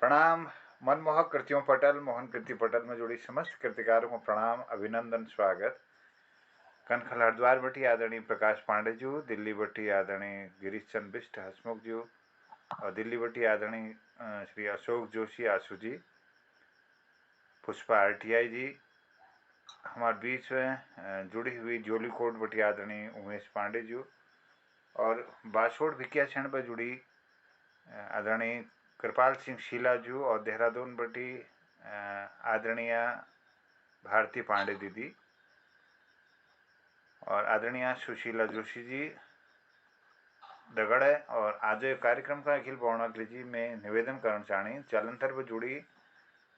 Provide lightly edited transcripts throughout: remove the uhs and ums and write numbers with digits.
प्रणाम। मनमोहक कृतियों पटल मोहन कृति पटल में जुड़ी समस्त कृतिकारों को प्रणाम, अभिनंदन, स्वागत। कनखल हरिद्वार बटी आदरणीय प्रकाश पांडे जी, दिल्ली बटी आदरणीय गिरीश चंद बिष्ट हसमुख जी, और दिल्ली बटी आदरणीय श्री अशोक जोशी आशु जी, पुष्पा RTI जी हमारे बीच में जुड़ी हुई जोली कोट बटी आदरणीय उमेश पांडे जी, और बाछोड़ भिकिया क्षण पर जुड़ी आदरणीय कृपाल सिंह शीला जी, और देहरादून बटी आदरणीय भारती पांडे दीदी, और आदरणीय सुशीला जोशी जी दगड़े। और आज कार्यक्रम का अखिल बौणाकली जी में निवेदन करण चाणी चलंतर पर जुड़ी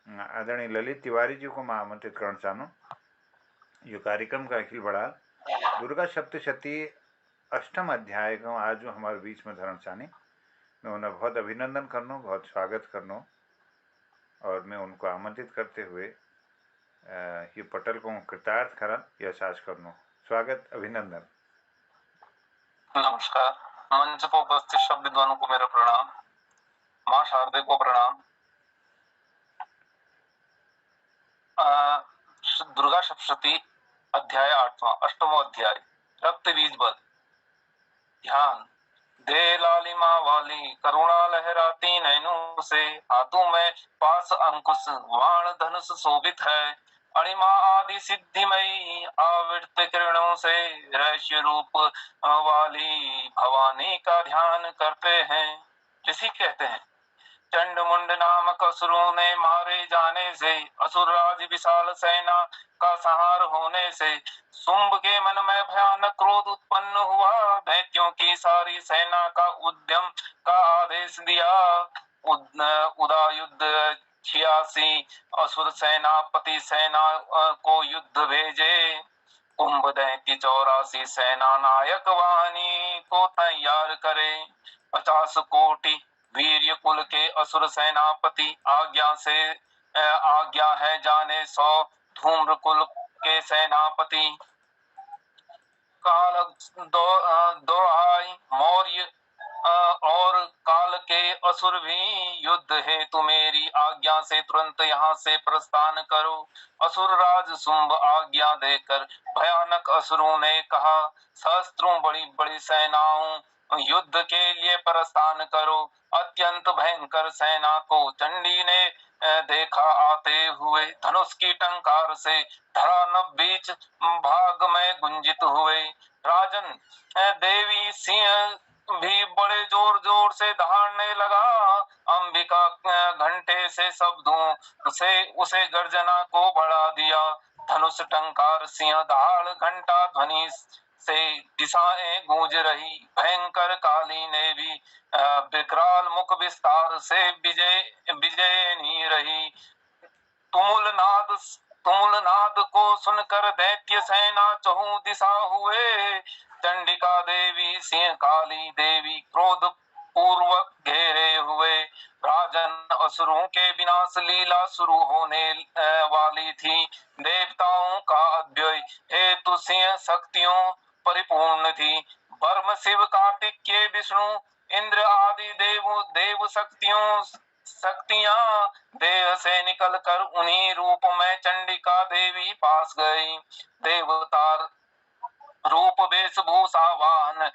आदरणीय ललित तिवारी जी को मैं आमंत्रित करण चाहूँ। यो कार्यक्रम का अखिल बड़ा दुर्गा सप्तशती अष्टम अध्याय को आज हमारे बीच में धरण चाहनी। मैं उन्हें बहुत अभिनंदन करनो, बहुत स्वागत करनो, और मैं उनको आमंत्रित करते हुए ये पटल को कृतार्थ करन यह साज करनो। स्वागत, अभिनंदन। नमस्कार। मंच पर उपस्थित सब विद्वानों को मेरा प्रणाम, माँ शारदे को प्रणाम। दुर्गा सप्तशती अध्याय 8वां, अष्टमो अध्याय, रक्त बीज बध। ध्यान दे लालिमा वाली करुणा लहराती नैनों से, हाथों में पास अंकुश वाण धनुष शोभित है। अणिमा आदि सिद्धिमयी आवृत किरणों से रहस्य रूप वाली भवानी का ध्यान करते हैं। ऋषि कहते हैं, चंड मुंड नामक असुरों ने मारे जाने से, असुर राज विशाल सेना का संहार होने से, शुंभ के मन में भयानक क्रोध उत्पन्न हुआ। दैत्यों की सारी सेना का उद्यम का आदेश दिया। उदायुद्ध 86 असुर सेनापति सेना को युद्ध भेजे। कुंभ दैत्य 84 सेना नायक वाहिनी को तैयार करे। 50 कोटि वीर्य कुल के असुर सेनापति आज्ञा है जाने 100 धूम्र कुल के सेनापति। काल दो आई मौर्य और काल के असुर भी युद्ध हेतु मेरी आज्ञा से तुरंत यहाँ से प्रस्थान करो। असुर राज शुंभ आज्ञा देकर भयानक असुरों ने कहा, सहस्त्रों बड़ी बड़ी सेनाओं युद्ध के लिए प्रस्थान करो। अत्यंत भयंकर सेना को चंडी ने देखा आते हुए धनुष की टंकार से धरा नभ बीच भाग में गुंजित हुए। राजन देवी सिंह भी बड़े जोर जोर से दहाड़ने लगा। अंबिका घंटे से शब्दों से उसे गर्जना को बढ़ा दिया। धनुष टंकार सिंह दहाड़ घंटा ध्वनि से दिशाएं गूंज रही। भयंकर काली ने भी विकराल मुख विस्तार से विजय नहीं रही। तुमुल नाद को सुनकर दैत्य सेना चहु दिशा हुए। चंडिका देवी सिंह काली देवी क्रोध पूर्वक घेरे हुए। राजन असुरों के विनाश लीला शुरू होने वाली थी। देवताओं का अव्यय हेतु सिंह शक्तियों परिपूर्ण थी। ब्रह्म शिव कार्तिकेय विष्णु इंद्र आदि देव शक्तियां देह से निकलकर उन्हीं रूप में चंडिका देवी पास गई। देवता रूप वेशभूषावान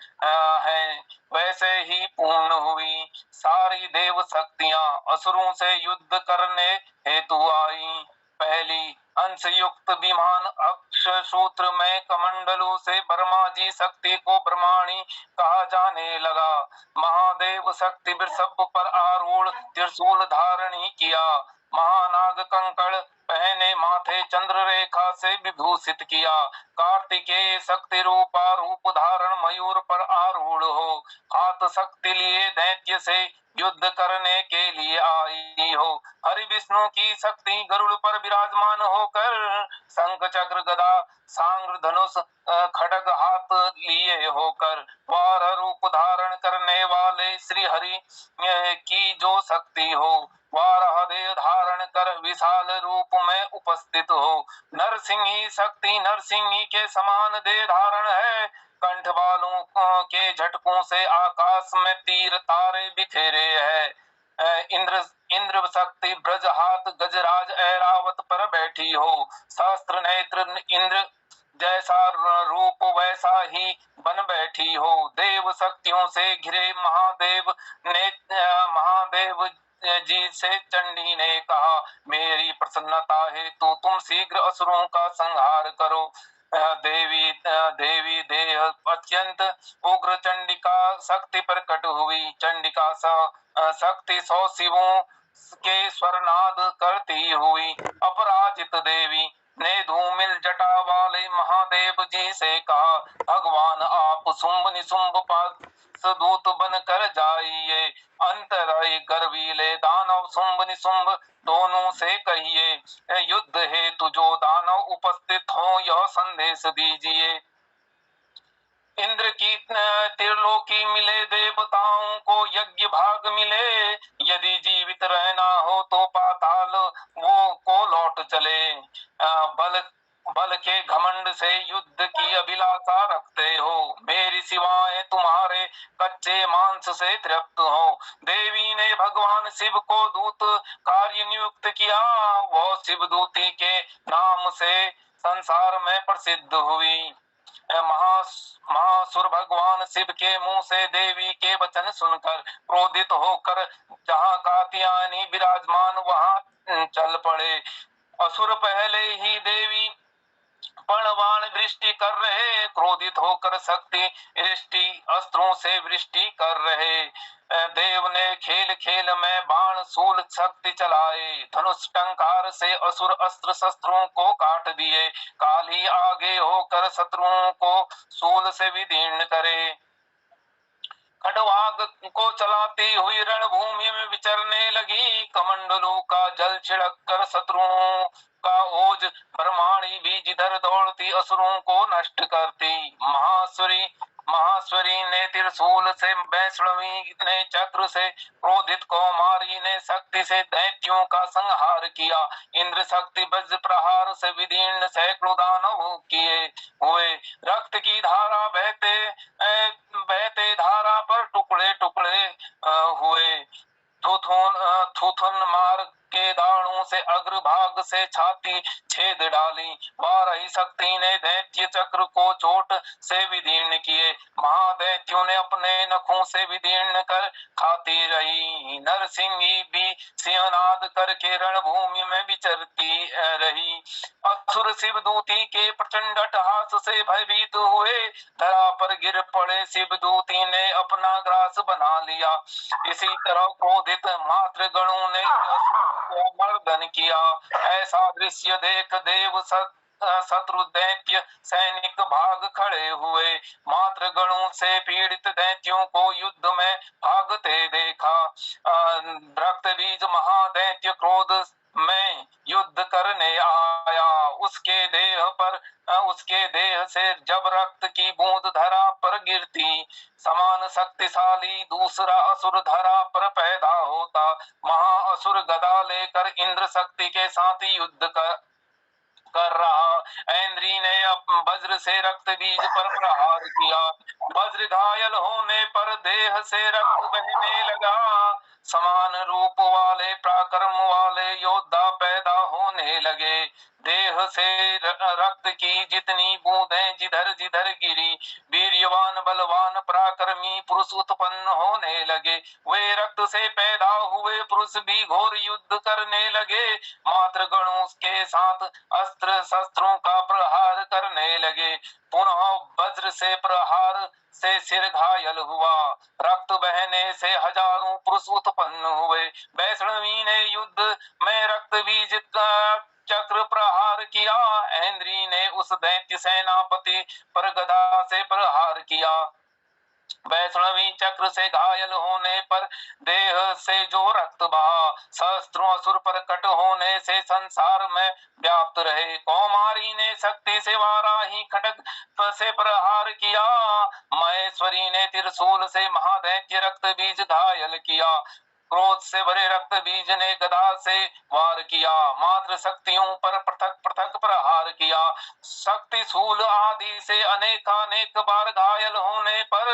है वैसे ही पूर्ण हुई। सारी देव शक्तियां असुरों से युद्ध करने हेतु आई। पहली अंश युक्त विमान अक्ष सूत्र में कमंडलों से ब्रह्मा जी शक्ति को ब्रह्माणी कहा जाने लगा। महादेव शक्ति वृषभ पर आरूढ़ त्रिशूल धारणी किया। महानाग कंकड़ पहने माथे चंद्र रेखा से विभूषित किया। कार्तिकेय शक्ति रूपा रूप धारण मयूर पर आरूढ़ हो हाथ शक्ति लिए दैत्य से युद्ध करने के लिए आई हो। हरि विष्णु की शक्ति गरुड़ पर विराजमान होकर शंख चक्र गदा सांग्र धनुष खड्ग हाथ लिए होकर वार रूप धारण करने वाले श्री हरि की जो शक्ति हो, वाराह देह धारण कर विशाल रूप में उपस्थित हो। नरसिंही शक्ति नरसिंही के समान देह धारण है। कंठ बालों के झटकों से आकाश में तीर तारे बिखेरे है। इंद्र इंद्र शक्ति ब्रज हाथ गजराज ऐरावत पर बैठी हो। सहस्त्र नेत्र इंद्र जैसा रूप वैसा ही बन बैठी हो। देव शक्तियों से घिरे महादेव ने महादेव जी से चंडी ने कहा, मेरी प्रसन्नता है तो तुम शीघ्र असुरों का संहार करो। देवी देह अत्यंत उग्र चंडिका शक्ति प्रकट हुई। चंडिका शक्ति 100 शिवों के स्वरनाद करती हुई अपराजित देवी ने धूमिल जटा वाले महादेव जी से कहा, भगवान आप शुंभ निशुंभ पास दूत बन कर जाइए। अंतराय गर्वीले दानव शुंभ निशुंभ दोनों से कहिए, युद्ध हेतु जो दानव उपस्थित हो यह संदेश दीजिए। इंद्र की त्रिलोकी मिले, देवताओं को यज्ञ भाग मिले। यदि जीवित रहना हो तो पाताल वो को लौट चले। बल के घमंड से युद्ध की अभिलाषा रखते हो। मेरी सिवाय तुम्हारे कच्चे मांस से तृप्त हो। देवी ने भगवान शिव को दूत कार्य नियुक्त किया। वो शिव दूती के नाम से संसार में प्रसिद्ध हुई। महासुर भगवान शिव के मुंह से देवी के वचन सुनकर क्रोधित होकर जहाँ कात्यायनी विराजमान वहां चल पड़े। असुर पहले ही देवी बाण वृष्टि कर रहे, क्रोधित होकर शक्ति वृष्टि अस्त्रों से वृष्टि कर रहे। देव ने खेल खेल में बाण शूल शक्ति चलाए। धनुष टंकार से असुर अस्त्र शस्त्रों को काट दिए। काली आगे होकर शत्रुओं को शूल से विदीर्ण करे। खड़वाग को चलाती हुई रणभूमि में विचरने लगी। कमंडलों का जल छिड़क कर शत्रुओं का ओज ब्रह्माणी भी जिधर दौड़ती असुरों को नष्ट करती। महास्वरी ने त्रिशूल से, वैष्णवी ने चक्र से, क्रोधित कौमारी ने शक्ति से दैत्यों का संहार किया। इंद्र शक्ति वज्र प्रहार से विदीर्ण सैकड़ों दानव किए हुए। रक्त की धारा बहते धारा पर टुकड़े टुकड़े हुए। थूथन मार के दाड़ों से अग्रभाग से छाती छेद डाली। बारही शक्ति ने दैत्य चक्र को चोट से विदीर्ण किए। महादैत्यों ने अपने नखों से विदीर्ण कर खाती रही। नरसिंही भी सिंहनाद करके रणभूमि में विचरती रही। असुर शिवदूती के प्रचंड अट्टहास से भयभीत हुए धरा पर गिर पड़े। शिवदूती ने अपना ग्रास बना लिया। इसी तरह क्रोधित मात्र गणों ने को मर्दन किया। ऐसा दृश्य देख देव शत्रु दैत्य सैनिक भाग खड़े हुए। मात्र गणों से पीड़ित दैत्यों को युद्ध में भागते देखा। रक्त बीज महादैत्य क्रोध में युद्ध करने आया। उसके देह से जब रक्त की बूंद धरा पर गिरती, समान शक्तिशाली दूसरा असुर धरा पर पैदा होता। महाअसुर गदा लेकर इंद्र शक्ति के साथ युद्ध कर रहा। ऐन्द्री ने वज्र से रक्त बीज पर प्रहार किया। वज्र घायल होने पर देह से रक्त बहने लगा। समान रूप वाले पराक्रम वाले योद्धा पैदा होने लगे। देह से रक्त की जितनी बूंदें जिधर जिधर गिरी, वीर्यवान बलवान पराक्रमी पुरुष उत्पन्न होने लगे। वे रक्त से पैदा हुए पुरुष भी घोर युद्ध करने लगे। मात्र गणों के साथ अस्त्र शस्त्रों का प्रहार करने लगे। पुनः वज्र से प्रहार से सिर घायल हुआ। रक्त बहने से हजारों पुरुष उत्पन्न हुए। वैष्णवी ने युद्ध में रक्त बीज चक्र प्रहार किया। ऐन्द्री ने उस दैत्य सेनापति पर गदा से प्रहार किया। वैष्णवी चक्र से घायल होने पर देह से जो रक्त बहा, सहस्त्रों असुर प्रकट होने से संसार में व्याप्त रहे। कौमारी ने शक्ति से वाराही खड्ग से प्रहार किया। महेश्वरी ने त्रिशूल से महादैत्य रक्त बीज घायल किया। क्रोध से भरे रक्त बीज ने गदा से वार किया, मात्र शक्तियों पर पृथक पृथक प्रहार किया। शक्ति शूल आदि से अनेकानेक बार घायल होने पर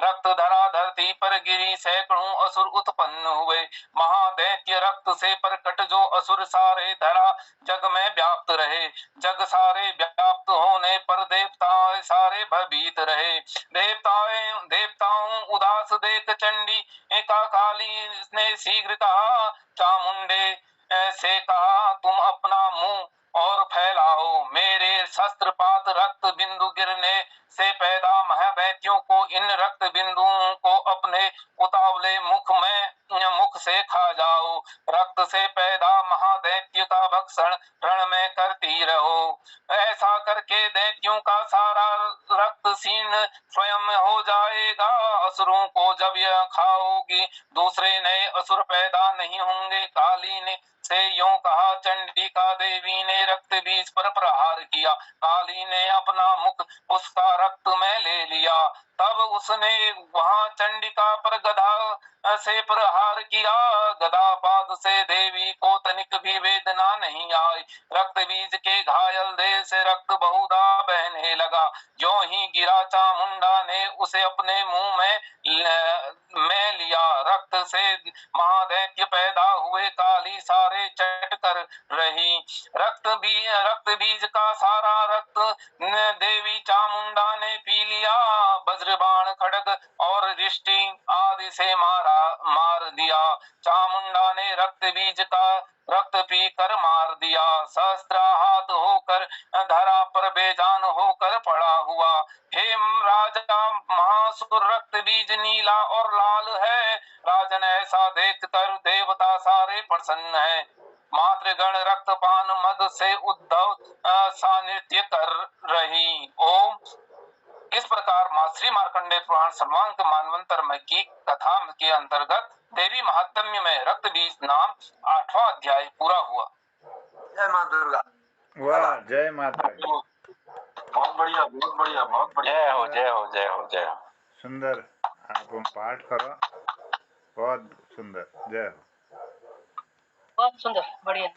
रक्त धरा धरती पर गिरी, सैकड़ों असुर उत्पन्न हुए। महादैत्य रक्त से प्रकट जो असुर सारे धरा जग में व्याप्त रहे। जग सारे व्याप्त होने पर देवता सारे भयभीत रहे। देवताओं उदास देख चंडी का काली ने शीघ्र कहा, चामुंडे से कहा, तुम अपना मुंह और फैलाओ। मेरे शस्त्रपात रक्त बिंदु गिरने से पैदा महादैत्यों को इन रक्त बिंदुओं को अपने उतावले मुख से खा जाओ। रक्त से पैदा महादैत्य का भक्षण रण में करती रहो। ऐसा करके दैत्यों का सारा रक्त सीन स्वयं हो जाएगा। असुरों को जब यह खाओगी दूसरे नए असुर पैदा नहीं होंगे। काली ने से यूं कहा, चंडिका देवी ने रक्त बीज पर प्रहार किया। काली ने अपना मुख उसका रक्त में ले लिया। तब उसने वहां चंडिका पर गदा से प्रहार किया। गदा पाद से देवी को तनिक भी वेदना नहीं आई। रक्त बीज के घायल देह से रक्त बहुधा बहने लगा। जो ही गिरा चामुंडा ने उसे अपने मुंह में लिया। रक्त से महादैत्य पैदा हुए। काली सारे चट कर रही। रक्त बीज का सारा रक्त देवी चामुंडा ने पी लिया। वज्रबाण खड्ग और रिष्टि आदि से मार दिया। चामुंडा ने रक्त बीज का रक्त पी कर मार दिया। सहस्त्राहत होकर धरा पर बेजान होकर पड़ा हुआ। हे राजा, महासुर रक्त बीज नीला और लाल है। राजन ऐसा देखकर देवता सारे प्रसन्न है। मातृगण रक्तपान मद से उद्धव सा नृत्य कर रही। ओम। इस प्रकार मां श्री मार्कंडेय पुराण सर्वांग मानवंतर में की कथा के अंतर्गत देवी महात्म्य में रक्त बीज नाम 8वां अध्याय पूरा हुआ। जय मां दुर्गा। वाह, जय माता दी। बहुत बढ़िया, बहुत बढ़िया, बहुत बढ़िया। जय हो, जय हो, जय हो, जय हो। सुंदर, आप पाठ करो, बहुत सुंदर। जय हो। बहुत सुंदर, बढ़िया।